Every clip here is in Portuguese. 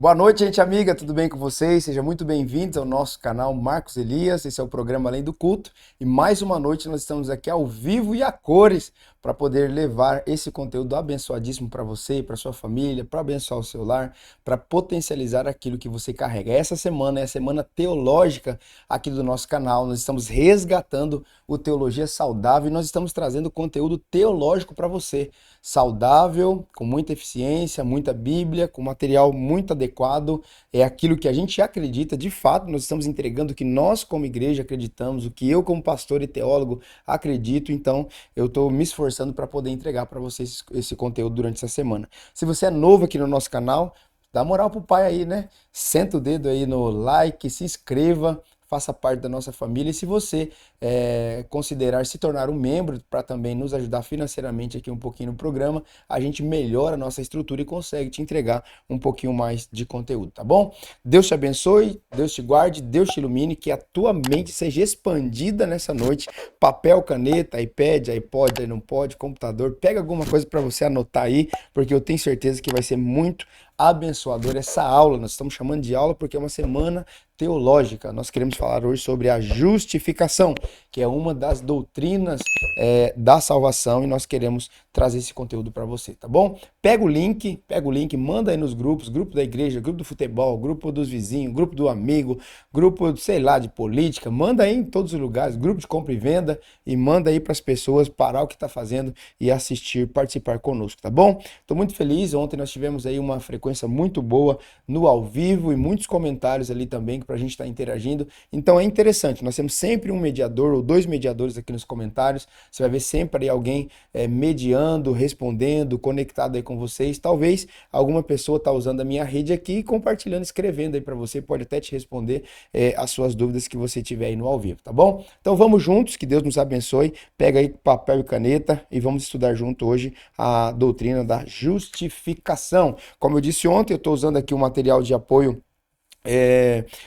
Boa noite, gente amiga, tudo bem com vocês? Sejam muito bem-vindos ao nosso canal Marcos Elias. Esse é o programa Além do Culto e mais uma noite nós estamos aqui ao vivo e a cores para poder levar esse conteúdo abençoadíssimo para você e para sua família, para abençoar o seu lar, para potencializar aquilo que você carrega. Essa semana é a semana teológica aqui do nosso canal. Nós estamos resgatando o Teologia Saudável e nós estamos trazendo conteúdo teológico para você. Saudável, com muita eficiência, muita Bíblia, com material muito adequado, é aquilo que a gente acredita, de fato, nós estamos entregando o que nós como igreja acreditamos, o que eu como pastor e teólogo acredito, então eu estou me esforçando para poder entregar para vocês esse conteúdo durante essa semana. Se você é novo aqui no nosso canal, dá moral pro pai aí, né? Senta o dedo aí no like, se inscreva, faça parte da nossa família. E se você considerar se tornar um membro para também nos ajudar financeiramente aqui um pouquinho no programa, a gente melhora a nossa estrutura e consegue te entregar um pouquinho mais de conteúdo, tá bom? Deus te abençoe, Deus te guarde, Deus te ilumine, que a tua mente seja expandida nessa noite. Papel, caneta, iPad, iPod, não pode, computador, pega alguma coisa para você anotar aí, porque eu tenho certeza que vai ser muito abençoador essa aula. Nós estamos chamando de aula porque é uma semana teológica. Nós queremos falar hoje sobre a justificação, que é uma das doutrinas da salvação, e nós queremos trazer esse conteúdo para você, tá bom? Pega o link, manda aí nos grupos, grupo da igreja, grupo do futebol, grupo dos vizinhos, grupo do amigo, grupo, sei lá, de política, manda aí em todos os lugares, grupo de compra e venda, e manda aí para as pessoas parar o que está fazendo e assistir, participar conosco, tá bom? Estou muito feliz, ontem nós tivemos aí uma frequência muito boa no ao vivo e muitos comentários ali também para a gente estar interagindo. Então é interessante, nós temos sempre um mediador ou dois mediadores aqui nos comentários. Você vai ver sempre aí alguém mediando, respondendo, conectado aí com vocês. Talvez alguma pessoa está usando a minha rede aqui e compartilhando, escrevendo aí para você, pode até te responder as suas dúvidas que você tiver aí no ao vivo, tá bom? Então vamos juntos, que Deus nos abençoe. Pega aí papel e caneta e vamos estudar junto hoje a doutrina da justificação. Como eu disse ontem, eu estou usando aqui o material de apoio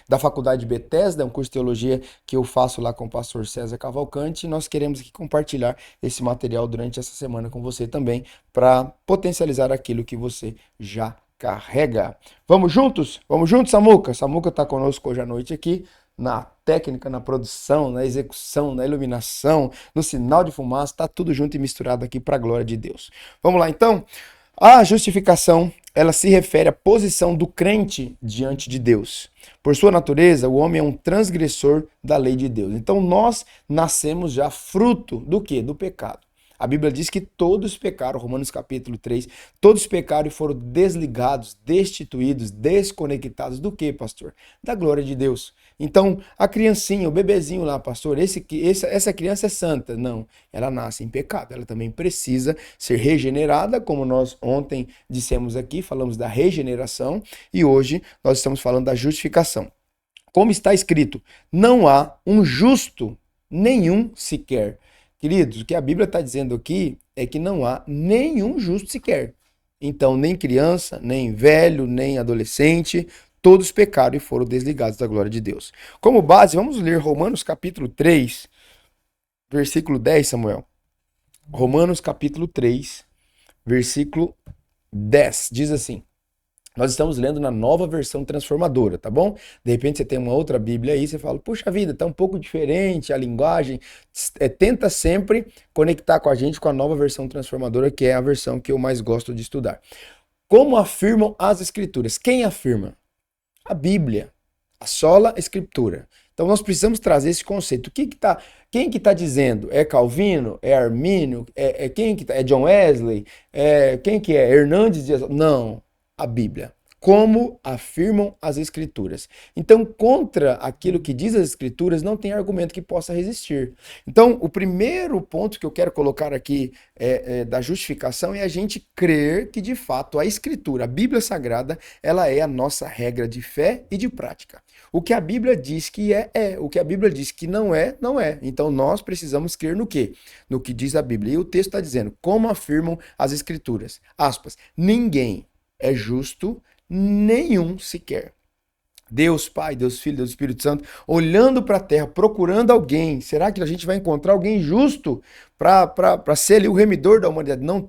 da Faculdade de Bethesda, um curso de teologia que eu faço lá com o pastor César Cavalcante, e nós queremos aqui compartilhar esse material durante essa semana com você também, para potencializar aquilo que você já carrega. Vamos juntos? Vamos juntos, Samuca? Samuca está conosco hoje à noite aqui, na técnica, na produção, na execução, na iluminação, no sinal de fumaça, está tudo junto e misturado aqui para a glória de Deus. Vamos lá então? A justificação, ela se refere à posição do crente diante de Deus. Por sua natureza, o homem é um transgressor da lei de Deus. Então nós nascemos já fruto do quê? Do pecado. A Bíblia diz que todos pecaram, Romanos capítulo 3, todos pecaram e foram desligados, destituídos, desconectados do quê, pastor? Da glória de Deus. Então, a criancinha, o bebezinho lá, pastor, essa criança é santa. Não, ela nasce em pecado. Ela também precisa ser regenerada, como nós ontem dissemos aqui, falamos da regeneração, e hoje nós estamos falando da justificação. Como está escrito, não há um justo, nenhum sequer. Queridos, o que a Bíblia está dizendo aqui é que não há nenhum justo sequer. Então, nem criança, nem velho, nem adolescente, todos pecaram e foram desligados da glória de Deus. Como base, vamos ler Romanos capítulo 3, versículo 10, Samuel. Romanos capítulo 3, versículo 10, diz assim. Nós estamos lendo na nova versão transformadora, tá bom? De repente você tem uma outra Bíblia aí, você fala, puxa vida, tá um pouco diferente a linguagem. Tenta sempre conectar com a gente com a nova versão transformadora, que é a versão que eu mais gosto de estudar. Como afirmam as Escrituras? Quem afirma? A Bíblia, a sola Escritura. Então nós precisamos trazer esse conceito. Quem que tá dizendo? É Calvino? É Armínio? Quem que tá? É John Wesley? Quem que é? Hernandes Dias? Não, a Bíblia. Como afirmam as Escrituras. Então, contra aquilo que diz as Escrituras, não tem argumento que possa resistir. Então, o primeiro ponto que eu quero colocar aqui da justificação é a gente crer que, de fato, a Escritura, a Bíblia Sagrada, ela é a nossa regra de fé e de prática. O que a Bíblia diz que é. O que a Bíblia diz que não é, não é. Então, nós precisamos crer no quê? No que diz a Bíblia. E o texto está dizendo, como afirmam as Escrituras. Aspas, ninguém é justo, nenhum sequer. Deus Pai, Deus Filho, Deus Espírito Santo, olhando para a terra, procurando alguém. Será que a gente vai encontrar alguém justo para ser ali o remidor da humanidade? Não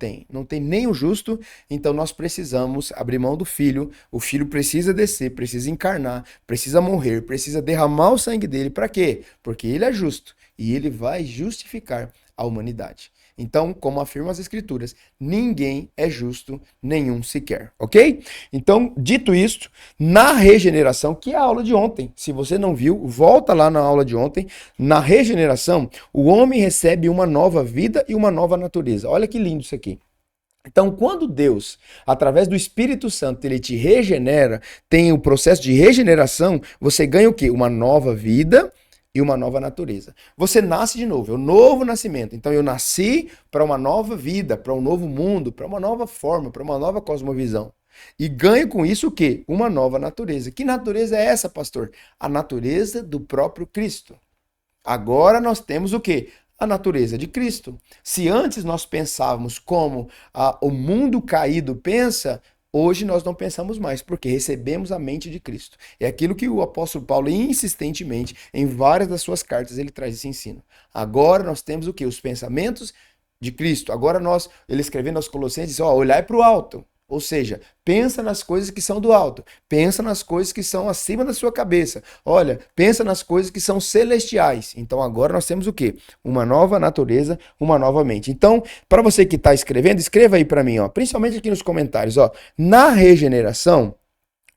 tem nem o justo, então nós precisamos abrir mão do Filho. O Filho precisa descer, precisa encarnar, precisa morrer, precisa derramar o sangue dele. Para quê? Porque ele é justo e ele vai justificar a humanidade. Então, como afirmam as Escrituras, ninguém é justo, nenhum sequer, ok? Então, dito isto, na regeneração, que é a aula de ontem, se você não viu, volta lá na aula de ontem, na regeneração, o homem recebe uma nova vida e uma nova natureza. Olha que lindo isso aqui. Então, quando Deus, através do Espírito Santo, ele te regenera, tem o processo de regeneração, você ganha o quê? Uma nova vida e uma nova natureza. Você nasce de novo, é o novo nascimento. Então eu nasci para uma nova vida, para um novo mundo, para uma nova forma, para uma nova cosmovisão. E ganho com isso o quê? Uma nova natureza. Que natureza é essa, pastor? A natureza do próprio Cristo. Agora nós temos o quê? A natureza de Cristo. Se antes nós pensávamos como o mundo caído pensa, hoje nós não pensamos mais, porque recebemos a mente de Cristo. É aquilo que o apóstolo Paulo, insistentemente, em várias das suas cartas, ele traz esse ensino. Agora nós temos o quê? Os pensamentos de Cristo. Agora ele escrevendo aos Colossenses, diz, olhai para o alto. Ou seja, pensa nas coisas que são do alto, pensa nas coisas que são acima da sua cabeça. Olha, pensa nas coisas que são celestiais. Então agora nós temos o quê? Uma nova natureza, uma nova mente. Então, para você que está escrevendo, escreva aí para mim, ó, principalmente aqui nos comentários, ó, na regeneração,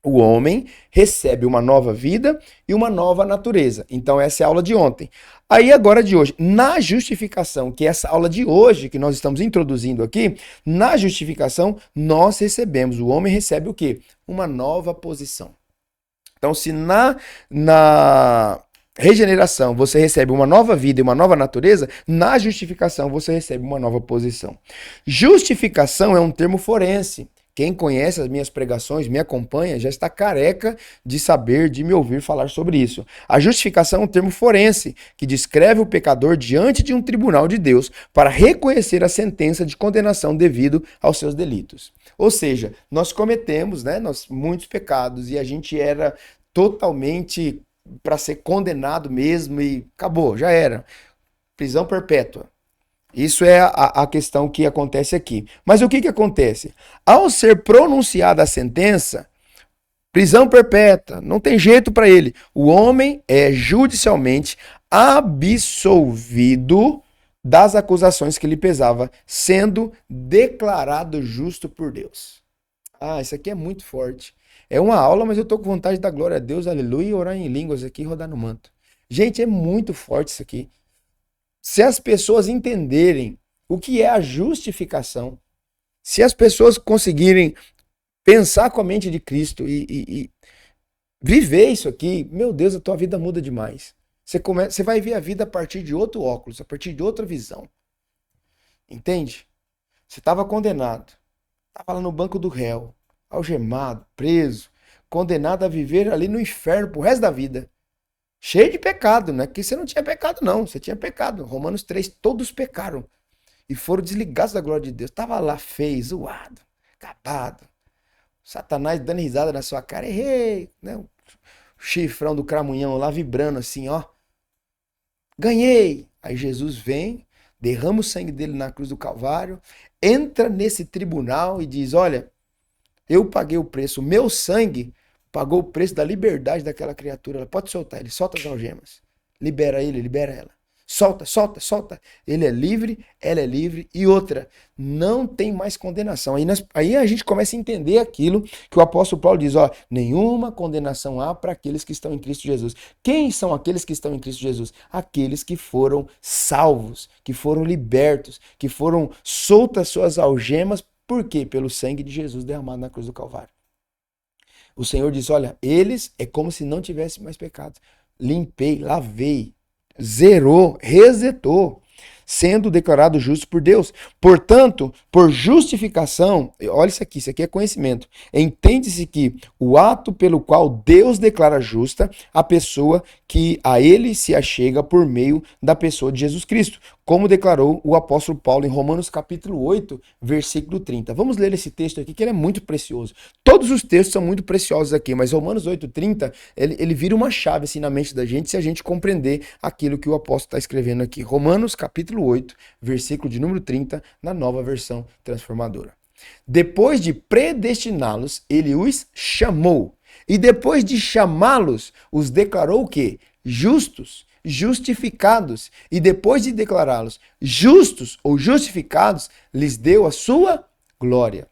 o homem recebe uma nova vida e uma nova natureza. Então essa é a aula de ontem. Aí agora de hoje, na justificação, que é essa aula de hoje que nós estamos introduzindo aqui, na justificação nós recebemos, o homem recebe o quê? Uma nova posição. Então se na regeneração você recebe uma nova vida e uma nova natureza, na justificação você recebe uma nova posição. Justificação é um termo forense. Quem conhece as minhas pregações, me acompanha, já está careca de saber, de me ouvir falar sobre isso. A justificação é um termo forense que descreve o pecador diante de um tribunal de Deus para reconhecer a sentença de condenação devido aos seus delitos. Ou seja, nós cometemos, muitos pecados e a gente era totalmente para ser condenado mesmo e acabou, já era. Prisão perpétua. Isso é a questão que acontece aqui. Mas o que acontece? Ao ser pronunciada a sentença, prisão perpétua, não tem jeito para ele. O homem é judicialmente absolvido das acusações que lhe pesava, sendo declarado justo por Deus. Ah, isso aqui é muito forte. É uma aula, mas eu tô com vontade de dar glória a Deus, aleluia, e orar em línguas aqui e rodar no manto. Gente, é muito forte isso aqui. Se as pessoas entenderem o que é a justificação, se as pessoas conseguirem pensar com a mente de Cristo e viver isso aqui, meu Deus, a tua vida muda demais. Você vai ver a vida a partir de outro óculos, a partir de outra visão. Entende? Você estava condenado, estava lá no banco do réu, algemado, preso, condenado a viver ali no inferno pro resto da vida. Cheio de pecado, né? Que você não tinha pecado, não. Você tinha pecado. Romanos 3, todos pecaram. E foram desligados da glória de Deus. Tava lá feio, zoado, acabado. Satanás dando risada na sua cara. Errei, né? O chifrão do cramunhão lá vibrando assim, ó. Ganhei. Aí Jesus vem, derrama o sangue dele na cruz do Calvário, entra nesse tribunal e diz, olha, eu paguei o preço, o meu sangue pagou o preço da liberdade daquela criatura. Ela pode soltar ele, solta as algemas. Libera ele, libera ela. Solta, solta, solta. Ele é livre, ela é livre. E outra, não tem mais condenação. Aí a gente começa a entender aquilo que o apóstolo Paulo diz, ó, nenhuma condenação há para aqueles que estão em Cristo Jesus. Quem são aqueles que estão em Cristo Jesus? Aqueles que foram salvos, que foram libertos, que foram soltas suas algemas. Por quê? Pelo sangue de Jesus derramado na cruz do Calvário. O Senhor diz, olha, eles é como se não tivessem mais pecado. Limpei, lavei, zerou, resetou, sendo declarado justo por Deus. Portanto, por justificação, olha isso aqui é conhecimento. Entende-se que o ato pelo qual Deus declara justa a pessoa que a ele se achega por meio da pessoa de Jesus Cristo, como declarou o apóstolo Paulo em Romanos capítulo 8, versículo 30. Vamos ler esse texto aqui, que ele é muito precioso. Todos os textos são muito preciosos aqui, mas Romanos 8, 30, ele vira uma chave assim, na mente da gente, se a gente compreender aquilo que o apóstolo está escrevendo aqui. Romanos capítulo 8, versículo de número 30, na nova versão transformadora. Depois de predestiná-los, ele os chamou. E depois de chamá-los, os declarou o quê? Justos, justificados. E depois de declará-los justos ou justificados, lhes deu a sua glória.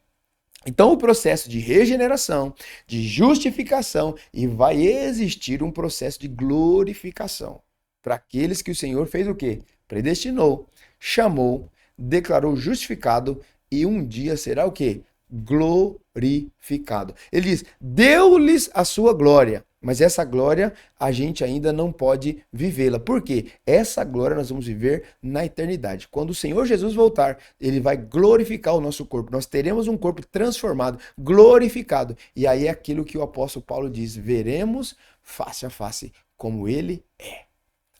Então, o processo de regeneração, de justificação, e vai existir um processo de glorificação. Para aqueles que o Senhor fez o quê? Predestinou, chamou, declarou justificado, e um dia será o quê? Glorificado. Ele diz, deu-lhes a sua glória, mas essa glória a gente ainda não pode vivê-la. Por quê? Essa glória nós vamos viver na eternidade. Quando o Senhor Jesus voltar, ele vai glorificar o nosso corpo. Nós teremos um corpo transformado, glorificado. E aí é aquilo que o apóstolo Paulo diz, veremos face a face como ele é.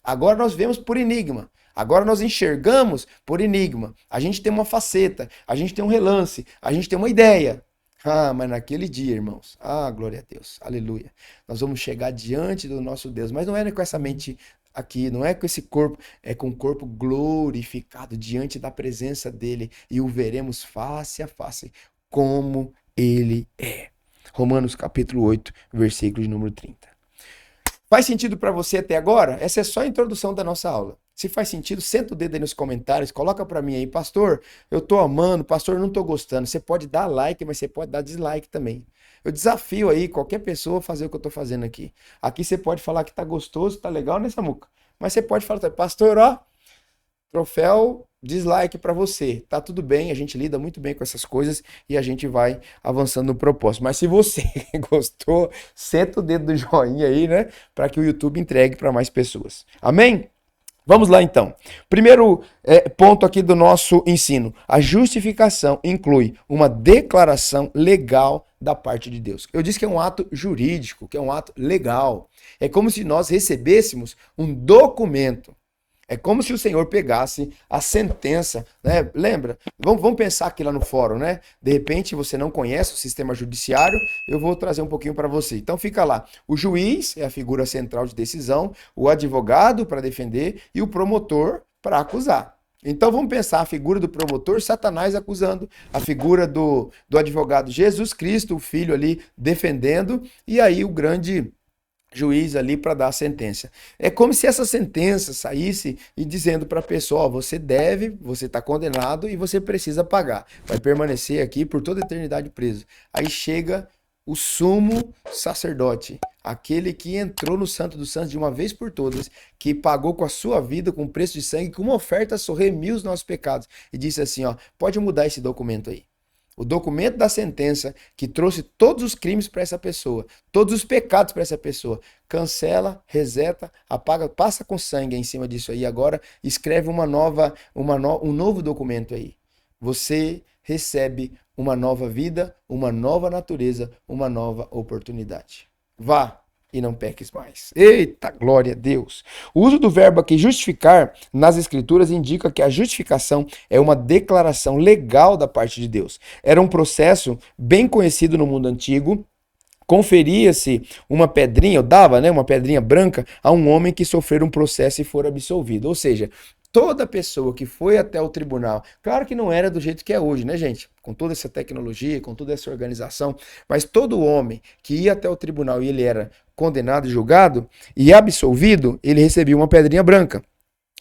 Agora nós vemos por enigma. Agora nós enxergamos por enigma. A gente tem uma faceta, a gente tem um relance, a gente tem uma ideia. Ah, mas naquele dia, irmãos, glória a Deus, aleluia. Nós vamos chegar diante do nosso Deus, mas não é com essa mente aqui, não é com esse corpo, é com o corpo glorificado diante da presença dele e o veremos face a face como ele é. Romanos capítulo 8, versículo de número 30. Faz sentido para você até agora? Essa é só a introdução da nossa aula. Se faz sentido, senta o dedo aí nos comentários, coloca para mim aí, pastor, eu tô amando, pastor, eu não tô gostando. Você pode dar like, mas você pode dar dislike também. Eu desafio aí qualquer pessoa a fazer o que eu tô fazendo aqui. Aqui você pode falar que tá gostoso, tá legal, né, Samuca? Mas você pode falar, pastor, ó, troféu dislike para você. Tá tudo bem, a gente lida muito bem com essas coisas e a gente vai avançando no propósito. Mas se você gostou, senta o dedo do joinha aí, né, para que o YouTube entregue para mais pessoas. Amém? Vamos lá então. Primeiro ponto aqui do nosso ensino. A justificação inclui uma declaração legal da parte de Deus. Eu disse que é um ato jurídico, que é um ato legal. É como se nós recebêssemos um documento. É como se o Senhor pegasse a sentença, né? Lembra? Vamos pensar aqui lá no fórum, né? De repente você não conhece o sistema judiciário, eu vou trazer um pouquinho para você. Então fica lá. O juiz é a figura central de decisão, o advogado para defender e o promotor para acusar. Então vamos pensar a figura do promotor, Satanás acusando, a figura do advogado Jesus Cristo, o Filho ali defendendo, e aí o grande juiz ali para dar a sentença. É como se essa sentença saísse e dizendo para a pessoa, ó, você deve, você está condenado e você precisa pagar. Vai permanecer aqui por toda a eternidade preso. Aí chega o sumo sacerdote, aquele que entrou no Santo dos Santos de uma vez por todas, que pagou com a sua vida, com preço de sangue, com uma oferta remiu os nossos pecados. E disse assim, ó, pode mudar esse documento aí. O documento da sentença que trouxe todos os crimes para essa pessoa, todos os pecados para essa pessoa, cancela, reseta, apaga, passa com sangue em cima disso aí. Agora escreve um novo documento aí. Você recebe uma nova vida, uma nova natureza, uma nova oportunidade. Vá e não peques mais. Eita, glória a Deus. O uso do verbo aqui justificar nas escrituras indica que a justificação é uma declaração legal da parte de Deus. Era um processo bem conhecido no mundo antigo. Conferia-se uma pedrinha, ou dava, né, uma pedrinha branca a um homem que sofreu um processo e for absolvido. Ou seja, toda pessoa que foi até o tribunal, claro que não era do jeito que é hoje, né, gente? Com toda essa tecnologia, com toda essa organização, mas todo homem que ia até o tribunal e ele era condenado e julgado e absolvido, ele recebia uma pedrinha branca.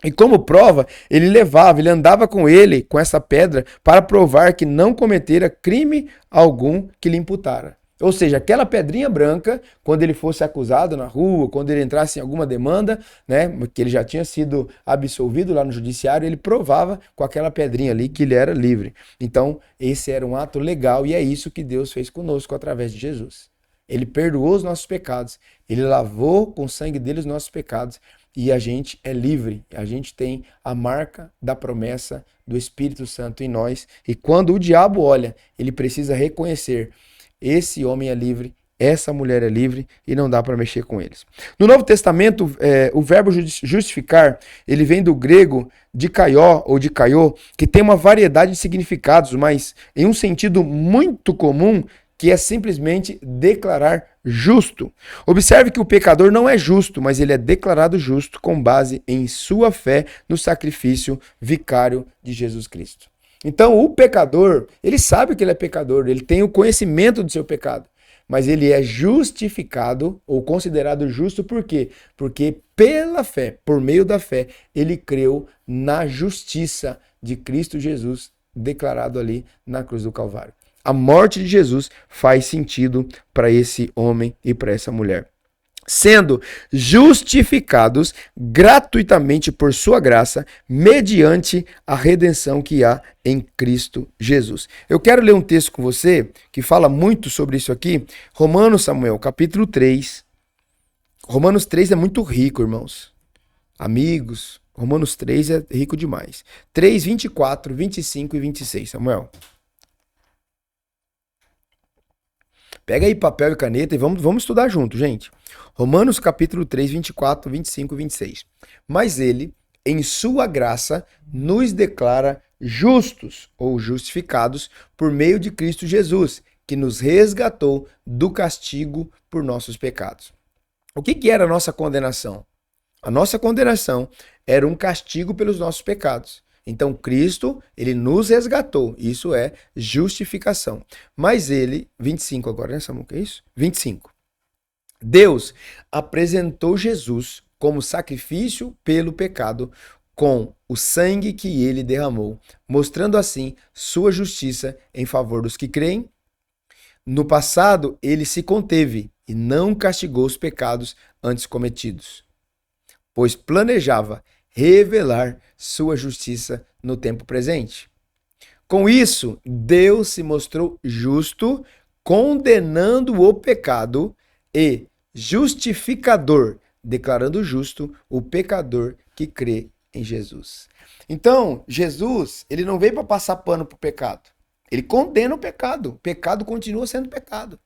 E como prova, ele andava com ele, com essa pedra, para provar que não cometera crime algum que lhe imputara. Ou seja, aquela pedrinha branca, quando ele fosse acusado na rua, quando ele entrasse em alguma demanda, né, que ele já tinha sido absolvido lá no judiciário, ele provava com aquela pedrinha ali que ele era livre. Então, esse era um ato legal e é isso que Deus fez conosco através de Jesus. Ele perdoou os nossos pecados, ele lavou com o sangue dele os nossos pecados e a gente é livre, a gente tem a marca da promessa do Espírito Santo em nós. E quando o diabo olha, ele precisa reconhecer: esse homem é livre, essa mulher é livre e não dá para mexer com eles. No Novo Testamento, o verbo justificar, ele vem do grego de kaió ou de kaiô, que tem uma variedade de significados, mas em um sentido muito comum, que é simplesmente declarar justo. Observe que o pecador não é justo, mas ele é declarado justo com base em sua fé no sacrifício vicário de Jesus Cristo. Então, o pecador, ele sabe que ele é pecador, ele tem o conhecimento do seu pecado, mas ele é justificado ou considerado justo por quê? Porque pela fé, por meio da fé, ele creu na justiça de Cristo Jesus declarado ali na cruz do Calvário. A morte de Jesus faz sentido para esse homem e para essa mulher. Sendo justificados gratuitamente por sua graça, mediante a redenção que há em Cristo Jesus. Eu quero ler um texto com você que fala muito sobre isso aqui. Romanos, Samuel, capítulo 3. Romanos 3 é muito rico, irmãos. Amigos, Romanos 3 é rico demais. 3, 24, 25 e 26, Samuel. Pega aí papel e caneta e vamos estudar junto, gente. Romanos capítulo 3, 24, 25 e 26. Mas ele, em sua graça, nos declara justos ou justificados por meio de Cristo Jesus, que nos resgatou do castigo por nossos pecados. O que era a nossa condenação? A nossa condenação era um castigo pelos nossos pecados. Então, Cristo, ele nos resgatou. Isso é justificação. Mas ele, 25 agora, né, Samuel? Que é isso? 25. Deus apresentou Jesus como sacrifício pelo pecado com o sangue que ele derramou, mostrando assim sua justiça em favor dos que creem. No passado, ele se conteve e não castigou os pecados antes cometidos, pois planejava revelar sua justiça no tempo presente. Com isso, Deus se mostrou justo, condenando o pecado e justificador, declarando justo o pecador que crê em Jesus. Então, Jesus, ele não veio para passar pano para o pecado. Ele condena o pecado. O pecado continua sendo pecado.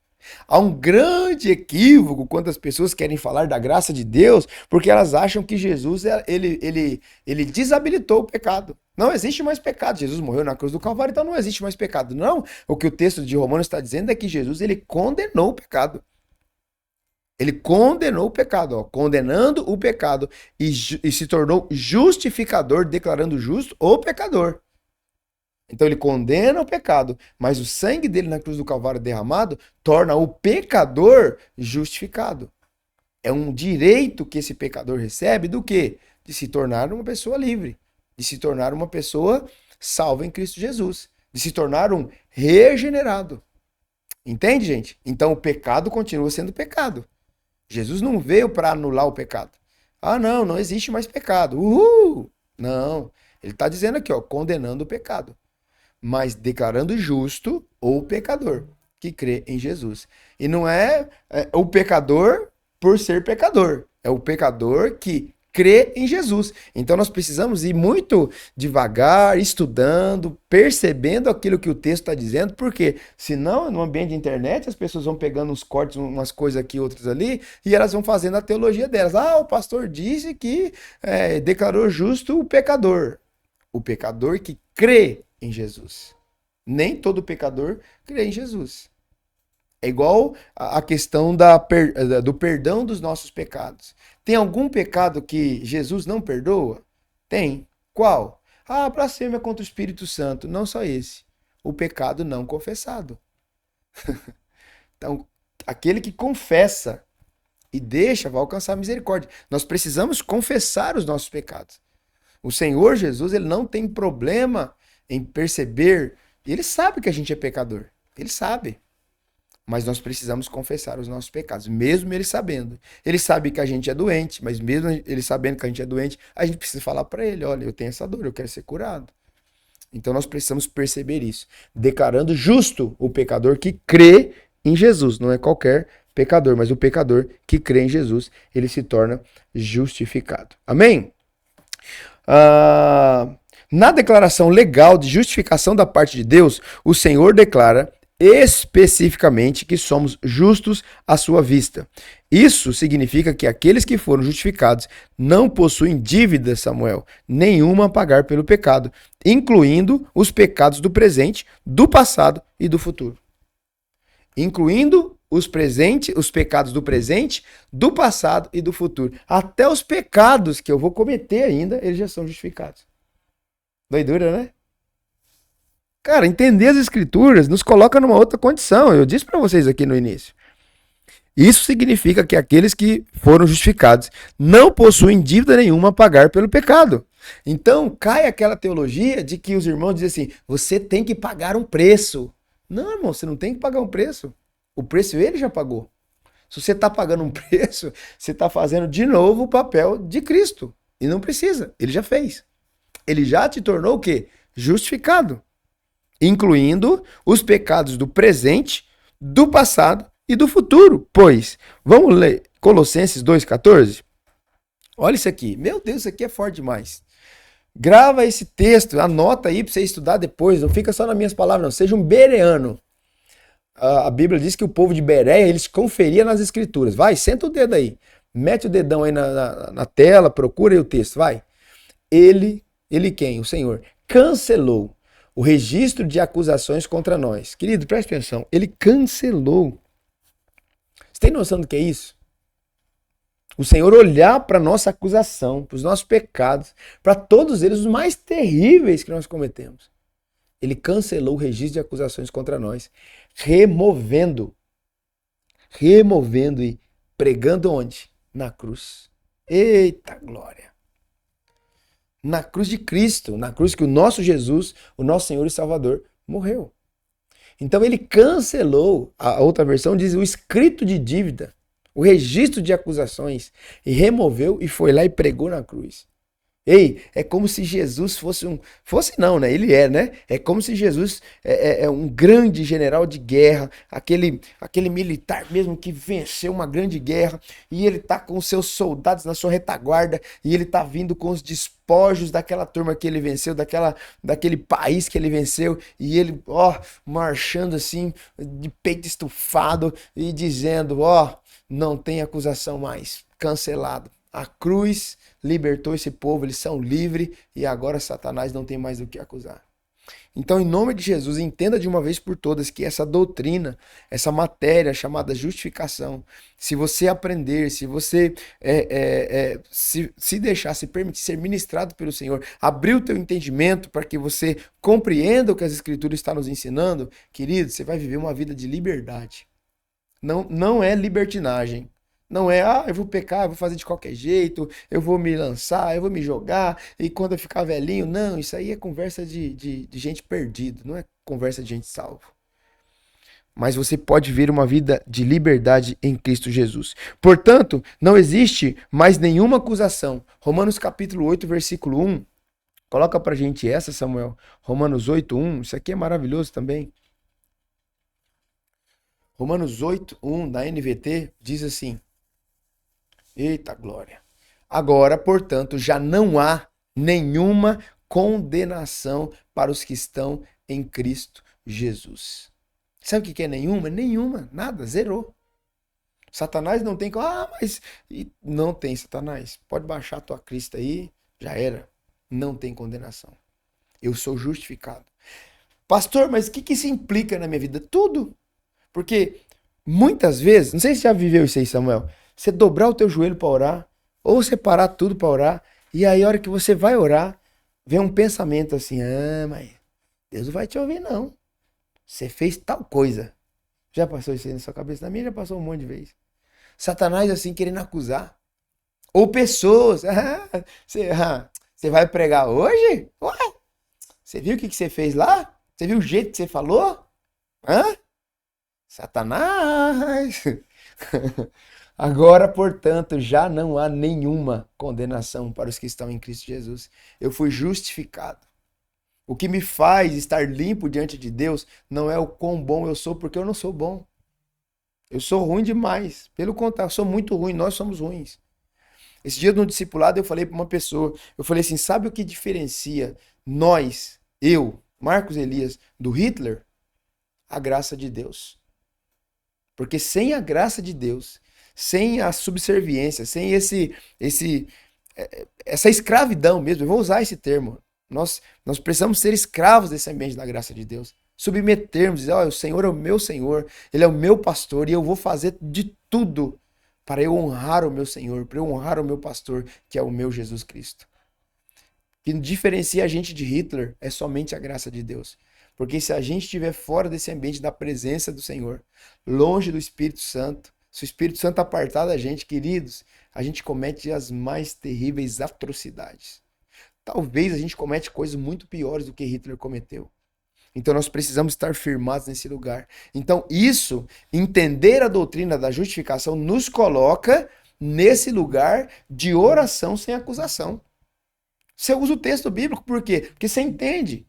Há um grande equívoco quando as pessoas querem falar da graça de Deus, porque elas acham que Jesus ele desabilitou o pecado. Não existe mais pecado. Jesus morreu na cruz do Calvário, então não existe mais pecado. Não, o que o texto de Romanos está dizendo é que Jesus ele condenou o pecado. Ele condenou o pecado, ó, condenando o pecado e se tornou justificador, declarando justo o pecador. Então ele condena o pecado, mas o sangue dele na cruz do Calvário derramado torna o pecador justificado. É um direito que esse pecador recebe do quê? De se tornar uma pessoa livre, de se tornar uma pessoa salva em Cristo Jesus, de se tornar um regenerado. Entende, gente? Então o pecado continua sendo pecado. Jesus não veio para anular o pecado. Ah, não existe mais pecado. Uhul! Não, ele está dizendo aqui, ó, condenando o pecado, mas declarando justo o pecador que crê em Jesus. E não é o pecador por ser pecador, é o pecador que crê em Jesus. Então nós precisamos ir muito devagar, estudando, percebendo aquilo que o texto está dizendo, porque senão no ambiente de internet as pessoas vão pegando uns cortes, umas coisas aqui, outras ali, e elas vão fazendo a teologia delas. Ah, o pastor disse que declarou justo o pecador que crê em Jesus. Nem todo pecador crê em Jesus. É igual a questão do perdão dos nossos pecados. Tem algum pecado que Jesus não perdoa? Tem. Qual? Ah, blasfêmia contra o Espírito Santo. Não só esse. O pecado não confessado. Então, aquele que confessa e deixa vai alcançar a misericórdia. Nós precisamos confessar os nossos pecados. O Senhor Jesus, ele não tem problema em perceber. Ele sabe que a gente é pecador. Ele sabe. Mas nós precisamos confessar os nossos pecados, mesmo ele sabendo. Ele sabe que a gente é doente, mas mesmo ele sabendo que a gente é doente, a gente precisa falar para ele, olha, eu tenho essa dor, eu quero ser curado. Então nós precisamos perceber isso, declarando justo o pecador que crê em Jesus. Não é qualquer pecador, mas o pecador que crê em Jesus, ele se torna justificado. Amém? Na declaração legal de justificação da parte de Deus, o Senhor declara especificamente que somos justos à sua vista. Isso significa que aqueles que foram justificados não possuem dívida, Samuel, nenhuma a pagar pelo pecado, incluindo os pecados do presente, do passado e do futuro. Incluindo os pecados do presente, do passado e do futuro. Até os pecados que eu vou cometer ainda, eles já são justificados. Doidura, né? Cara, entender as escrituras nos coloca numa outra condição. Eu disse para vocês aqui no início. Isso significa que aqueles que foram justificados não possuem dívida nenhuma a pagar pelo pecado. Então, cai aquela teologia de que os irmãos dizem assim, você tem que pagar um preço. Não, irmão, você não tem que pagar um preço. O preço ele já pagou. Se você está pagando um preço, você está fazendo de novo o papel de Cristo. E não precisa, ele já fez. Ele já te tornou o quê? Justificado. Incluindo os pecados do presente, do passado e do futuro. Pois, vamos ler Colossenses 2,14? Olha isso aqui. Meu Deus, isso aqui é forte demais. Grava esse texto, anota aí para você estudar depois. Não fica só nas minhas palavras, não. Seja um bereano. A Bíblia diz que o povo de Bereia, eles conferiam nas escrituras. Vai, senta o dedo aí. Mete o dedão aí na tela, procura aí o texto, vai. Ele quem? O Senhor. Cancelou o registro de acusações contra nós. Querido, preste atenção. Ele cancelou. Você tem noção do que é isso? O Senhor olhar para a nossa acusação, para os nossos pecados, para todos eles, os mais terríveis que nós cometemos. Ele cancelou o registro de acusações contra nós, removendo e pregando onde? Na cruz. Eita glória! Na cruz de Cristo, na cruz que o nosso Jesus, o nosso Senhor e Salvador, morreu. Então ele cancelou, a outra versão diz o escrito de dívida, o registro de acusações, e removeu e foi lá e pregou na cruz. Ei, é como se Jesus fosse não, né? Ele é, né? É como se Jesus é um grande general de guerra, aquele militar mesmo que venceu uma grande guerra, e ele tá com os seus soldados na sua retaguarda, e ele tá vindo com os despojos daquela turma que ele venceu, daquele país que ele venceu, e ele, marchando assim, de peito estufado, e dizendo, não tem acusação mais, cancelado. A cruz libertou esse povo, eles são livres e agora Satanás não tem mais o que acusar. Então, em nome de Jesus, entenda de uma vez por todas que essa doutrina, essa matéria chamada justificação, se você aprender, se você se deixar, se permitir ser ministrado pelo Senhor, abrir o teu entendimento para que você compreenda o que as Escrituras estão nos ensinando, querido, você vai viver uma vida de liberdade. Não é libertinagem. Não é, eu vou pecar, eu vou fazer de qualquer jeito, eu vou me lançar, eu vou me jogar, e quando eu ficar velhinho, não, isso aí é conversa de gente perdida, não é conversa de gente salvo. Mas você pode ver uma vida de liberdade em Cristo Jesus. Portanto, não existe mais nenhuma acusação. Romanos capítulo 8, versículo 1, coloca pra gente essa, Samuel. Romanos 8, 1, isso aqui é maravilhoso também. Romanos 8, 1, da NVT, diz assim, eita glória. Agora, portanto, já não há nenhuma condenação para os que estão em Cristo Jesus. Sabe o que é nenhuma? Nenhuma, nada, zerou. Satanás não tem... mas... Não tem, Satanás. Pode baixar a tua crista aí, já era. Não tem condenação. Eu sou justificado. Pastor, mas o que isso implica na minha vida? Tudo. Porque muitas vezes, não sei se você já viveu isso aí, Samuel, você dobrar o teu joelho para orar, ou você parar tudo para orar, e aí a hora que você vai orar, vem um pensamento assim, mas Deus não vai te ouvir não. Você fez tal coisa. Já passou isso aí na sua cabeça? Na minha já passou um monte de vezes. Satanás assim querendo acusar. Ou pessoas. Você vai pregar hoje? Ué? Você viu o que você fez lá? Você viu o jeito que você falou? Satanás! Agora, portanto, já não há nenhuma condenação para os que estão em Cristo Jesus. Eu fui justificado. O que me faz estar limpo diante de Deus não é o quão bom eu sou, porque eu não sou bom. Eu sou ruim demais. Pelo contrário, eu sou muito ruim, nós somos ruins. Esse dia no discipulado eu falei para uma pessoa, eu falei assim, sabe o que diferencia nós, eu, Marcos Elias, do Hitler? a graça de Deus. Porque sem a graça de Deus, sem a subserviência, sem essa escravidão mesmo, eu vou usar esse termo, nós precisamos ser escravos desse ambiente da graça de Deus. Submetermos, dizer, o Senhor é o meu Senhor, Ele é o meu pastor e eu vou fazer de tudo para eu honrar o meu Senhor, para eu honrar o meu pastor, que é o meu Jesus Cristo. O que diferencia a gente de Hitler é somente a graça de Deus. Porque se a gente estiver fora desse ambiente da presença do Senhor, longe do Espírito Santo, se o Espírito Santo apartar da gente, queridos, a gente comete as mais terríveis atrocidades. Talvez a gente comete coisas muito piores do que Hitler cometeu. Então nós precisamos estar firmados nesse lugar. Então isso, entender a doutrina da justificação, nos coloca nesse lugar de oração sem acusação. Você usa o texto bíblico, por quê? Porque você entende.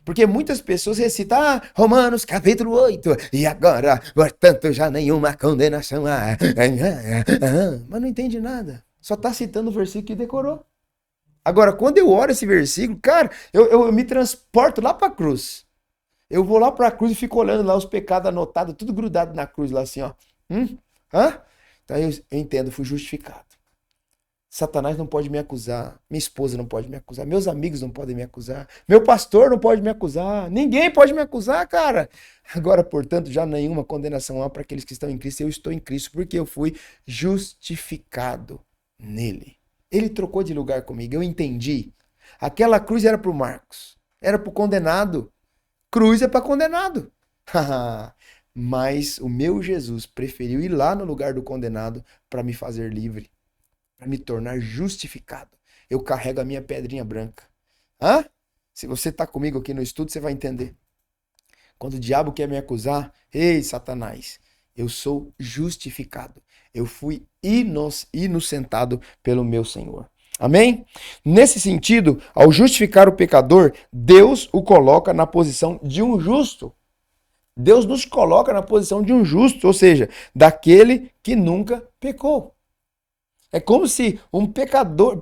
Porque muitas pessoas recitam, Romanos capítulo 8, e agora, portanto, já nenhuma condenação há. Mas não entende nada. Só está citando o versículo que decorou. Agora, quando eu oro esse versículo, cara, eu me transporto lá para a cruz. Eu vou lá para a cruz e fico olhando lá os pecados anotados, tudo grudado na cruz lá assim, ó. Então eu entendo, fui justificado. Satanás não pode me acusar, minha esposa não pode me acusar, meus amigos não podem me acusar, meu pastor não pode me acusar, ninguém pode me acusar, cara. Agora, portanto, já nenhuma condenação há para aqueles que estão em Cristo. Eu estou em Cristo porque eu fui justificado nele. Ele trocou de lugar comigo, eu entendi. Aquela cruz era para o Marcos, era para o condenado. Cruz é para condenado. Mas o meu Jesus preferiu ir lá no lugar do condenado para me fazer livre. Para me tornar justificado. Eu carrego a minha pedrinha branca. Se você está comigo aqui no estudo, você vai entender. Quando o diabo quer me acusar, ei, Satanás, eu sou justificado. Eu fui inocentado pelo meu Senhor. Amém? Nesse sentido, ao justificar o pecador, Deus o coloca na posição de um justo. Deus nos coloca na posição de um justo, ou seja, daquele que nunca pecou. É como se um pecador...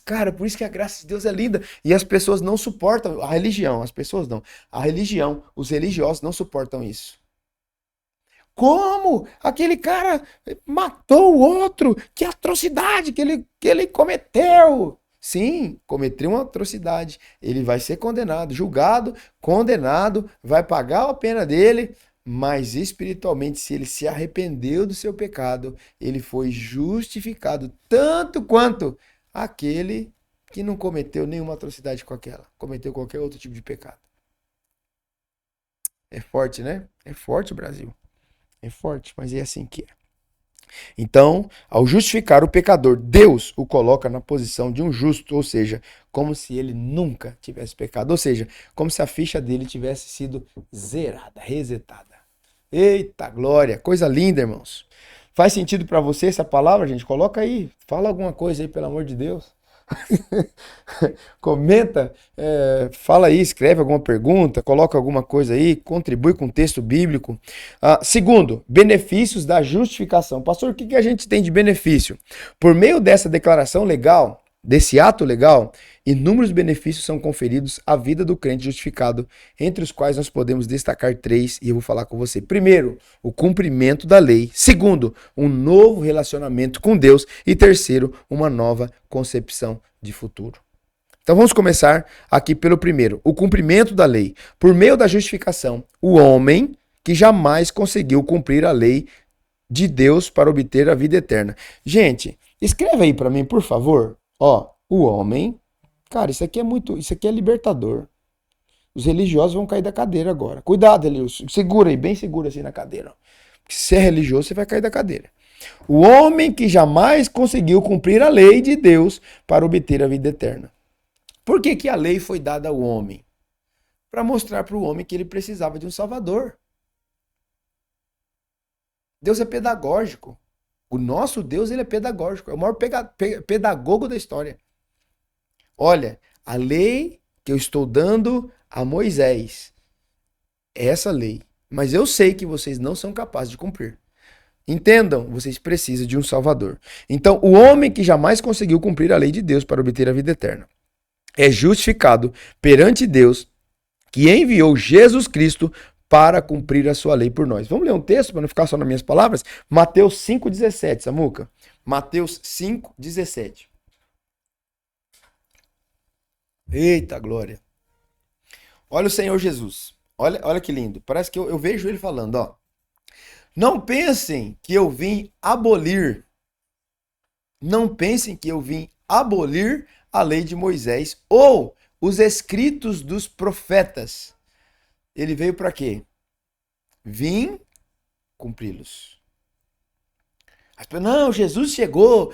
Cara, por isso que a graça de Deus é linda. E as pessoas não suportam. A religião, as pessoas não. A religião, os religiosos não suportam isso. Como? Aquele cara matou o outro. Que atrocidade que ele cometeu. Sim, cometeu uma atrocidade. Ele vai ser condenado, julgado, condenado, vai pagar a pena dele. Mas espiritualmente, se ele se arrependeu do seu pecado, ele foi justificado tanto quanto aquele que não cometeu nenhuma atrocidade com aquela, cometeu qualquer outro tipo de pecado. É forte, né? É forte o Brasil. É forte, mas é assim que é. Então, ao justificar o pecador, Deus o coloca na posição de um justo, ou seja, como se ele nunca tivesse pecado, ou seja, como se a ficha dele tivesse sido zerada, resetada. Eita glória, coisa linda, irmãos. Faz sentido para você essa palavra, gente? Coloca aí, fala alguma coisa aí, pelo amor de Deus. Comenta, fala aí, escreve alguma pergunta, coloca alguma coisa aí, contribui com o texto bíblico. Segundo, benefícios da justificação. Pastor, o que a gente tem de benefício? Por meio dessa declaração legal, desse ato legal, inúmeros benefícios são conferidos à vida do crente justificado, entre os quais nós podemos destacar 3, e eu vou falar com você. Primeiro, o cumprimento da lei. Segundo, um novo relacionamento com Deus. E terceiro, uma nova concepção de futuro. Então vamos começar aqui pelo primeiro, o cumprimento da lei. Por meio da justificação, o homem que jamais conseguiu cumprir a lei de Deus para obter a vida eterna. Gente, escreve aí para mim, por favor. O homem, cara, isso aqui é libertador. Os religiosos vão cair da cadeira agora. Cuidado, religioso, segura aí, bem seguro assim na cadeira. Porque se é religioso, você vai cair da cadeira. O homem que jamais conseguiu cumprir a lei de Deus para obter a vida eterna. Por que a lei foi dada ao homem? Para mostrar para o homem que ele precisava de um salvador. Deus é pedagógico. O nosso Deus, ele é pedagógico, é o maior pedagogo da história. Olha, a lei que eu estou dando a Moisés é essa lei, mas eu sei que vocês não são capazes de cumprir. Entendam, vocês precisam de um Salvador. Então, o homem que jamais conseguiu cumprir a lei de Deus para obter a vida eterna é justificado perante Deus, que enviou Jesus Cristo para cumprir a sua lei por nós. Vamos ler um texto para não ficar só nas minhas palavras? Mateus 5,17, Samuca. Mateus 5,17. Eita glória. Olha o Senhor Jesus. Olha que lindo. Parece que eu vejo ele falando, ó. Não pensem que eu vim abolir. Não pensem que eu vim abolir a lei de Moisés ou os escritos dos profetas. Ele veio para quê? Vim cumpri-los. Não, Jesus chegou,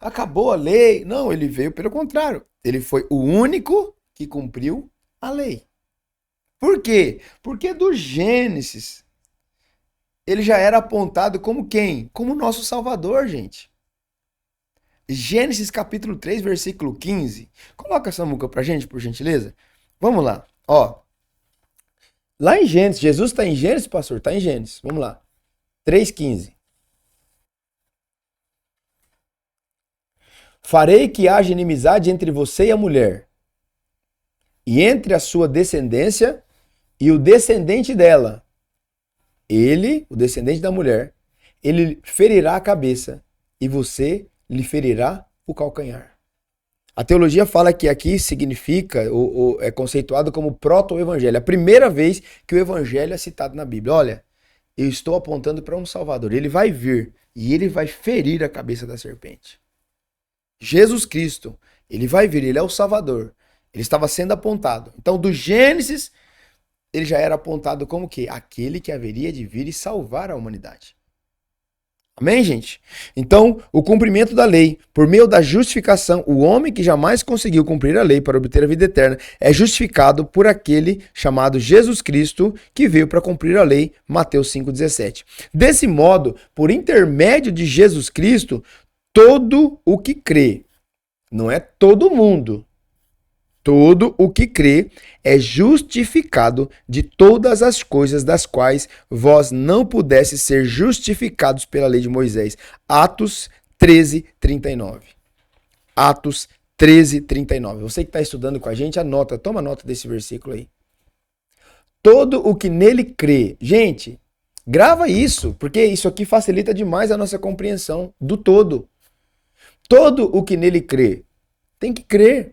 acabou a lei. Não, ele veio pelo contrário. Ele foi o único que cumpriu a lei. Por quê? Porque do Gênesis, ele já era apontado como quem? Como nosso Salvador, gente. Gênesis capítulo 3, versículo 15. Coloca essa muca pra gente, por gentileza. Vamos lá. Ó. Lá em Gênesis, Jesus está em Gênesis, pastor? Está em Gênesis. Vamos lá. 3,15. Farei que haja inimizade entre você e a mulher, e entre a sua descendência e o descendente dela. Ele, o descendente da mulher, ele ferirá a cabeça e você lhe ferirá o calcanhar. A teologia fala que aqui significa, ou é conceituado como proto-evangelho. A primeira vez que o evangelho é citado na Bíblia. Olha, eu estou apontando para um Salvador. Ele vai vir e ele vai ferir a cabeça da serpente. Jesus Cristo, ele vai vir, ele é o Salvador. Ele estava sendo apontado. Então, do Gênesis, ele já era apontado como que? Aquele que haveria de vir e salvar a humanidade. Amém, gente? Então, o cumprimento da lei, por meio da justificação, o homem que jamais conseguiu cumprir a lei para obter a vida eterna, é justificado por aquele chamado Jesus Cristo, que veio para cumprir a lei, Mateus 5,17. Desse modo, por intermédio de Jesus Cristo, todo o que crê, não é todo mundo, todo o que crê é justificado de todas as coisas das quais vós não pudesseis ser justificados pela lei de Moisés. Atos 13:39. Atos 13:39. Você que está estudando com a gente, anota, toma nota desse versículo aí. Todo o que nele crê. Gente, grava isso, porque isso aqui facilita demais a nossa compreensão do todo. Todo o que nele crê. Tem que crer.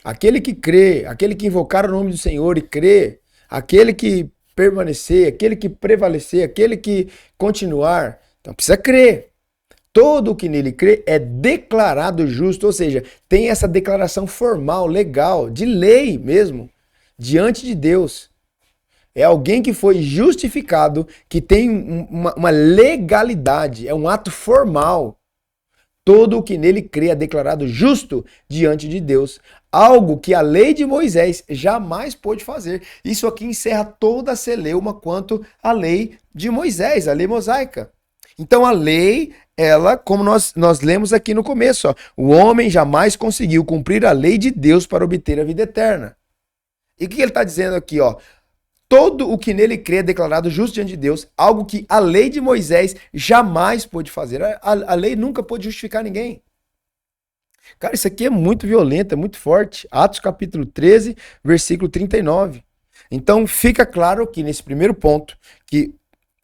Aquele que crê, aquele que invocar o nome do Senhor e crê, aquele que permanecer, aquele que prevalecer, aquele que continuar, então precisa crer. Todo o que nele crê é declarado justo, ou seja, tem essa declaração formal, legal, de lei mesmo, diante de Deus. É alguém que foi justificado, que tem uma legalidade, é um ato formal. Todo o que nele crê é declarado justo diante de Deus. Algo que a lei de Moisés jamais pôde fazer. Isso aqui encerra toda a celeuma quanto à lei de Moisés, a lei mosaica. Então a lei, ela, como nós lemos aqui no começo, ó, o homem jamais conseguiu cumprir a lei de Deus para obter a vida eterna. E o que ele está dizendo aqui? Ó? Todo o que nele crê é declarado justo diante de Deus, algo que a lei de Moisés jamais pôde fazer. A lei nunca pôde justificar ninguém. Cara, isso aqui é muito violento, é muito forte. Atos capítulo 13, versículo 39. Então fica claro que nesse primeiro ponto, que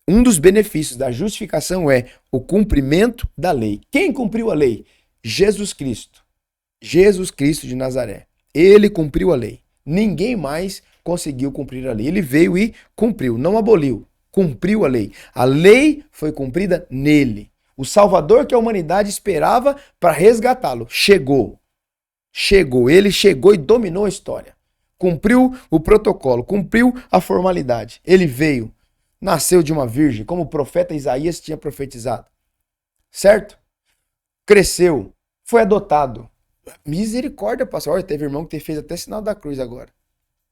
um dos benefícios da justificação é o cumprimento da lei. Quem cumpriu a lei? Jesus Cristo. Jesus Cristo de Nazaré. Ele cumpriu a lei. Ninguém mais conseguiu cumprir a lei. Ele veio e cumpriu, não aboliu, cumpriu a lei. A lei foi cumprida nele. O Salvador que a humanidade esperava para resgatá-lo chegou. Ele chegou e dominou a história. Cumpriu o protocolo, cumpriu a formalidade. Ele veio, nasceu de uma virgem, como o profeta Isaías tinha profetizado. Certo? Cresceu, foi adotado. Misericórdia, pastor. Olha, teve irmão que fez até sinal da cruz agora.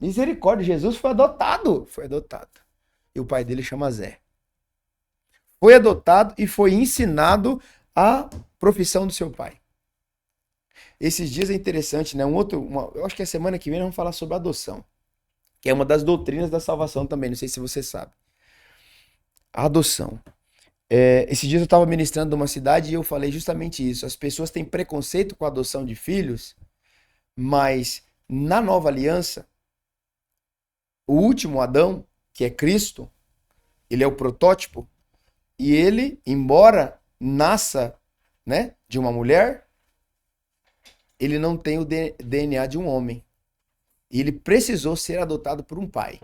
Misericórdia, Jesus foi adotado. Foi adotado. E o pai dele chama Zé. Foi adotado e foi ensinado a profissão do seu pai. Esses dias é interessante, né? Eu acho que a semana que vem nós vamos falar sobre adoção. Que é uma das doutrinas da salvação também. Não sei se você sabe. A adoção. Esses dias eu estava ministrando numa cidade e eu falei justamente isso. As pessoas têm preconceito com a adoção de filhos, mas na nova aliança, o último Adão, que é Cristo, ele é o protótipo, e ele, embora nasça, né, de uma mulher, ele não tem o DNA de um homem. E ele precisou ser adotado por um pai.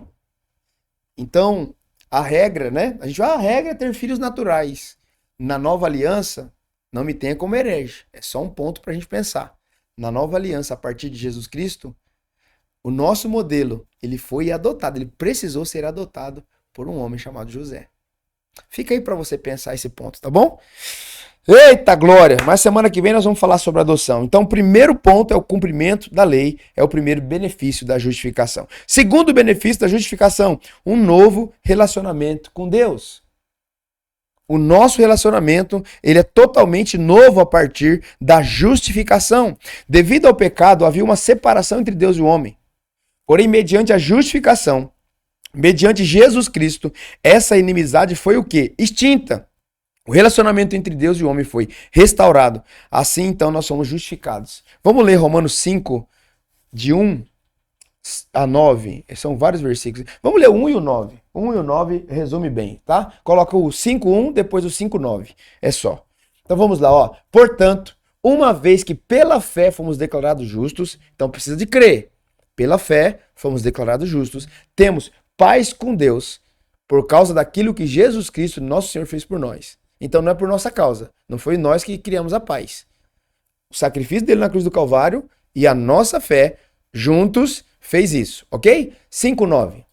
Então, a regra, né? A regra é ter filhos naturais. Na nova aliança, não me tenha como herege. É só um ponto para a gente pensar. Na nova aliança, a partir de Jesus Cristo, o nosso modelo, ele foi adotado, ele precisou ser adotado por um homem chamado José. Fica aí para você pensar esse ponto, tá bom? Eita glória! Mas semana que vem nós vamos falar sobre adoção. Então, o primeiro ponto é o cumprimento da lei, é o primeiro benefício da justificação. Segundo benefício da justificação, um novo relacionamento com Deus. O nosso relacionamento, ele é totalmente novo a partir da justificação. Devido ao pecado, havia uma separação entre Deus e o homem. Porém, mediante a justificação, mediante Jesus Cristo, essa inimizade foi o quê? Extinta. O relacionamento entre Deus e o homem foi restaurado. Assim, então, nós somos justificados. Vamos ler Romanos 5, de 1 a 9. São vários versículos. Vamos ler o 1 e o 9. O 1 e o 9 resume bem, tá? Coloca o 5:1, depois o 5:9. É só. Então vamos lá, ó. Portanto, uma vez que pela fé fomos declarados justos, então precisa de crer. Pela fé fomos declarados justos, temos paz com Deus por causa daquilo que Jesus Cristo, nosso Senhor, fez por nós. Então não é por nossa causa. Não foi nós que criamos a paz. O sacrifício dele na cruz do Calvário e a nossa fé juntos fez isso, ok? 5:9.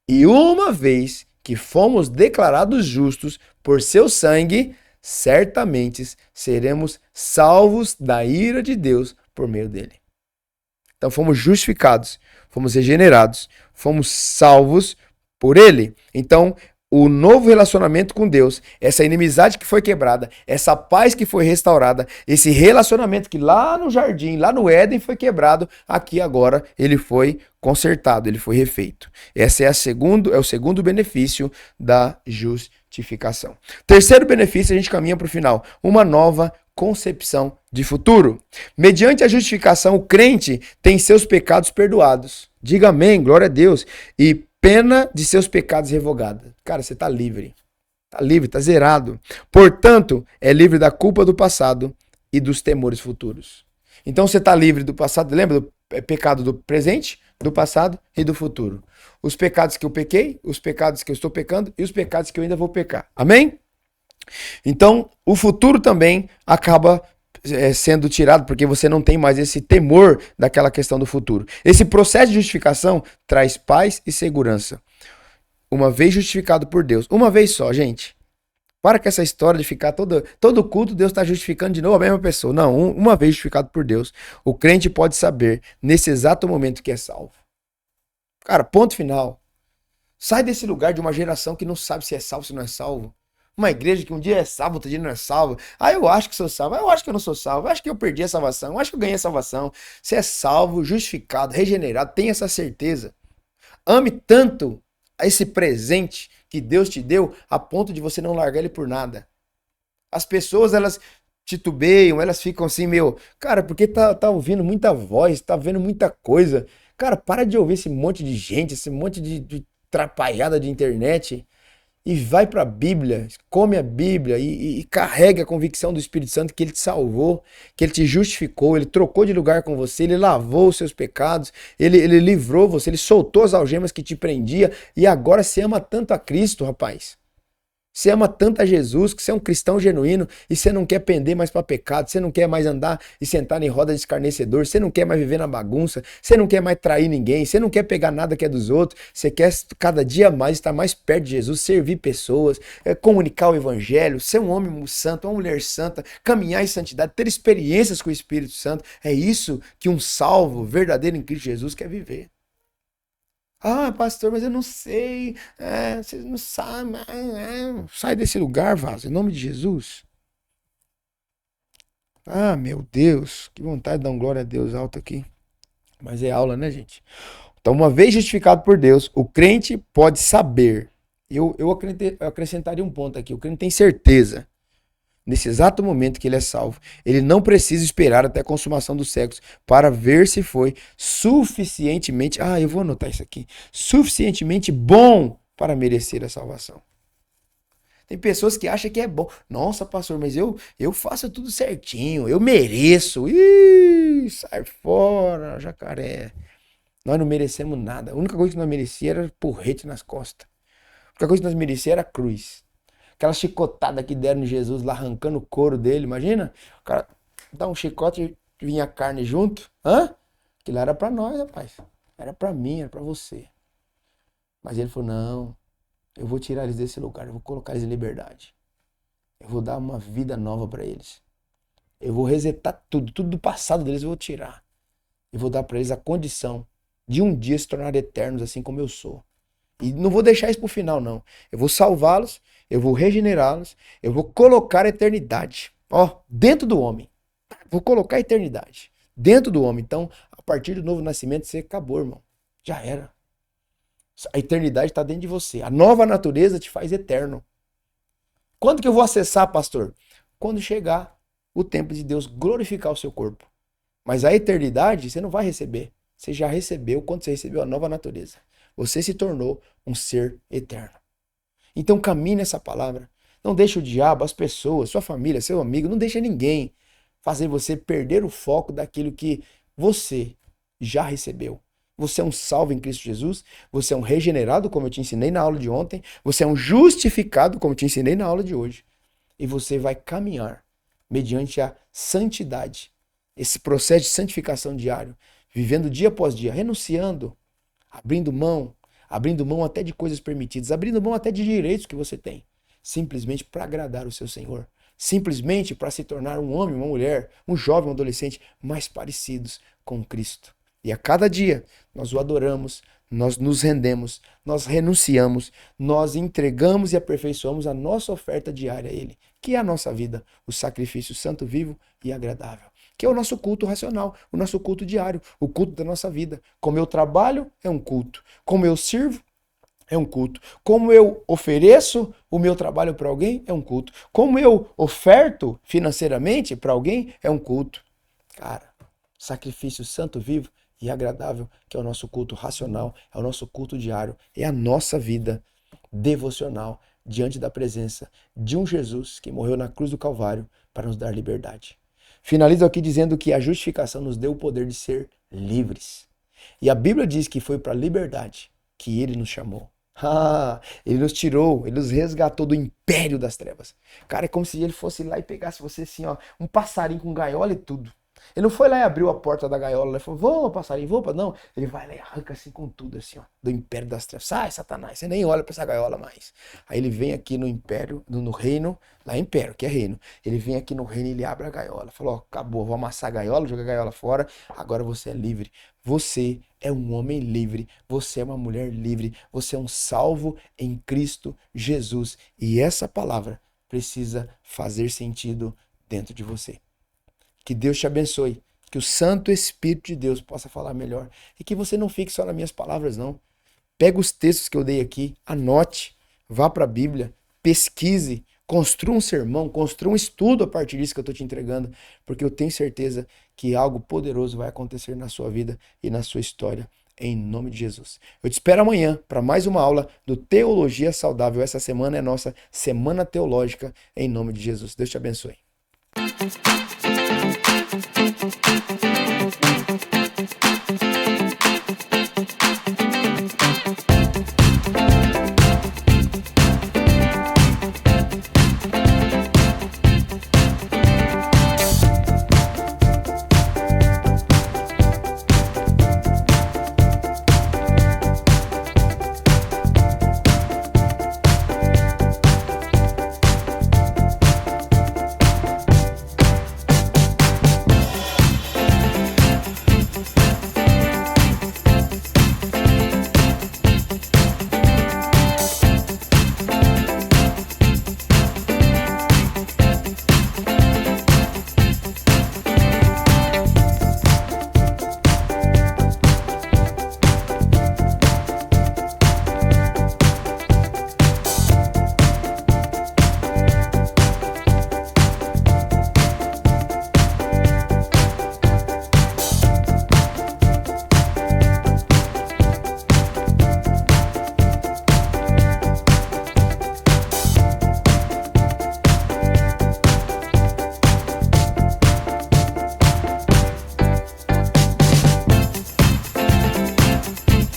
E uma vez que fomos declarados justos por seu sangue, certamente seremos salvos da ira de Deus por meio dele. Então fomos justificados, fomos regenerados, fomos salvos por ele. Então, o novo relacionamento com Deus, essa inimizade que foi quebrada, essa paz que foi restaurada, esse relacionamento que lá no jardim, lá no Éden foi quebrado, aqui agora ele foi consertado, ele foi refeito. Esse é o segundo benefício da justificação. Terceiro benefício, a gente caminha para o final, uma nova concepção de futuro. Mediante a justificação, o crente tem seus pecados perdoados. Diga amém, glória a Deus. E pena de seus pecados revogada. Cara, você está livre. Está livre, está zerado. Portanto, é livre da culpa do passado e dos temores futuros. Então você está livre do passado, lembra do pecado do presente, do passado e do futuro. Os pecados que eu pequei, os pecados que eu estou pecando e os pecados que eu ainda vou pecar. Amém? Então, o futuro também acaba sendo tirado, porque você não tem mais esse temor daquela questão do futuro. Esse processo de justificação traz paz e segurança. Uma vez justificado por Deus. Uma vez só, gente. Para com essa história de ficar todo culto, Deus está justificando de novo a mesma pessoa. Não, uma vez justificado por Deus, o crente pode saber, nesse exato momento, que é salvo. Cara, ponto final. Sai desse lugar de uma geração que não sabe se é salvo ou se não é salvo. Uma igreja que um dia é salvo, outro dia não é salvo. Ah, eu acho que sou salvo. Ah, eu acho que eu não sou salvo. Eu acho que eu perdi a salvação. Eu acho que eu ganhei a salvação. Você é salvo, justificado, regenerado. Tenha essa certeza. Ame tanto esse presente que Deus te deu a ponto de você não largar ele por nada. As pessoas, elas titubeiam, elas ficam assim, cara, porque tá ouvindo muita voz, tá vendo muita coisa. Cara, para de ouvir esse monte de gente, esse monte de trapalhada de internet. E vai para a Bíblia, come a Bíblia e carrega a convicção do Espírito Santo que ele te salvou, que ele te justificou, ele trocou de lugar com você, ele lavou os seus pecados, ele livrou você, ele soltou as algemas que te prendia e agora você ama tanto a Cristo, rapaz. Você ama tanto a Jesus, que você é um cristão genuíno e você não quer pender mais para pecado, você não quer mais andar e sentar em roda de escarnecedor, você não quer mais viver na bagunça, você não quer mais trair ninguém, você não quer pegar nada que é dos outros, você quer cada dia mais estar mais perto de Jesus, servir pessoas, comunicar o evangelho, ser um homem santo, uma mulher santa, caminhar em santidade, ter experiências com o Espírito Santo. É isso que um salvo verdadeiro em Cristo Jesus quer viver. Ah, pastor, mas eu não sei. Vocês não sabem. Sai desse lugar, vaso, em nome de Jesus. Ah, meu Deus, que vontade de dar um glória a Deus alto aqui. Mas é aula, né, gente? Então, uma vez justificado por Deus, o crente pode saber. Eu acrescentaria um ponto aqui. O crente tem certeza nesse exato momento que ele é salvo. Ele não precisa esperar até a consumação dos séculos para ver se foi suficientemente, eu vou anotar isso aqui, suficientemente bom para merecer a salvação. Tem pessoas que acham que é bom. Nossa, pastor, mas eu faço tudo certinho, eu mereço. Ih, sai fora, jacaré. Nós não merecemos nada. A única coisa que nós merecíamos era porrete nas costas. A única coisa que nós merecíamos era a cruz. Aquela chicotada que deram em Jesus lá, arrancando o couro dele, imagina? O cara dá um chicote e vinha a carne junto. Aquilo era pra nós, rapaz. Era pra mim, era pra você. Mas ele falou, não, eu vou tirar eles desse lugar, eu vou colocar eles em liberdade. Eu vou dar uma vida nova pra eles. Eu vou resetar tudo do passado deles eu vou tirar. Eu vou dar pra eles a condição de um dia se tornar eternos assim como eu sou. E não vou deixar isso pro final, não. Eu vou salvá-los, eu vou regenerá-los, eu vou colocar a eternidade, dentro do homem. Vou colocar a eternidade dentro do homem. Então, a partir do novo nascimento, você acabou, irmão. Já era. A eternidade está dentro de você. A nova natureza te faz eterno. Quando que eu vou acessar, pastor? Quando chegar o tempo de Deus glorificar o seu corpo. Mas a eternidade você não vai receber. Você já recebeu quando você recebeu a nova natureza. Você se tornou um ser eterno. Então caminhe nessa palavra. Não deixe o diabo, as pessoas, sua família, seu amigo, não deixe ninguém fazer você perder o foco daquilo que você já recebeu. Você é um salvo em Cristo Jesus, você é um regenerado, como eu te ensinei na aula de ontem, você é um justificado, como eu te ensinei na aula de hoje. E você vai caminhar mediante a santidade, esse processo de santificação diário, vivendo dia após dia, renunciando, abrindo mão até de coisas permitidas, abrindo mão até de direitos que você tem, simplesmente para agradar o seu Senhor, simplesmente para se tornar um homem, uma mulher, um jovem, um adolescente mais parecidos com Cristo. E a cada dia nós o adoramos, nós nos rendemos, nós renunciamos, nós entregamos e aperfeiçoamos a nossa oferta diária a Ele, que é a nossa vida, o sacrifício santo, vivo e agradável, que é o nosso culto racional, o nosso culto diário, o culto da nossa vida. Como eu trabalho, é um culto. Como eu sirvo, é um culto. Como eu ofereço o meu trabalho para alguém, é um culto. Como eu oferto financeiramente para alguém, é um culto. Cara, sacrifício santo, vivo e agradável, que é o nosso culto racional, é o nosso culto diário, é a nossa vida devocional diante da presença de um Jesus que morreu na cruz do Calvário para nos dar liberdade. Finalizo aqui dizendo que a justificação nos deu o poder de ser livres. E a Bíblia diz que foi para a liberdade que Ele nos chamou. Ele nos tirou, Ele nos resgatou do império das trevas. Cara, é como se Ele fosse lá e pegasse você assim, um passarinho com gaiola e tudo. Ele não foi lá e abriu a porta da gaiola e falou, vamos, passarinho, vamos. Não, ele vai lá e arranca assim com tudo, assim, do império das trevas. Sai, Satanás, você nem olha pra essa gaiola mais. Aí ele vem aqui no império, no reino, lá é império, que é reino. Ele vem aqui no reino e ele abre a gaiola. Falou, acabou, vou amassar a gaiola, jogar a gaiola fora, agora você é livre. Você é um homem livre, você é uma mulher livre, você é um salvo em Cristo Jesus. E essa palavra precisa fazer sentido dentro de você. Que Deus te abençoe, que o Santo Espírito de Deus possa falar melhor e que você não fique só nas minhas palavras, não. Pega os textos que eu dei aqui, anote, vá para a Bíblia, pesquise, construa um sermão, construa um estudo a partir disso que eu estou te entregando, porque eu tenho certeza que algo poderoso vai acontecer na sua vida e na sua história, em nome de Jesus. Eu te espero amanhã para mais uma aula do Teologia Saudável. Essa semana é nossa Semana Teológica, em nome de Jesus. Deus te abençoe.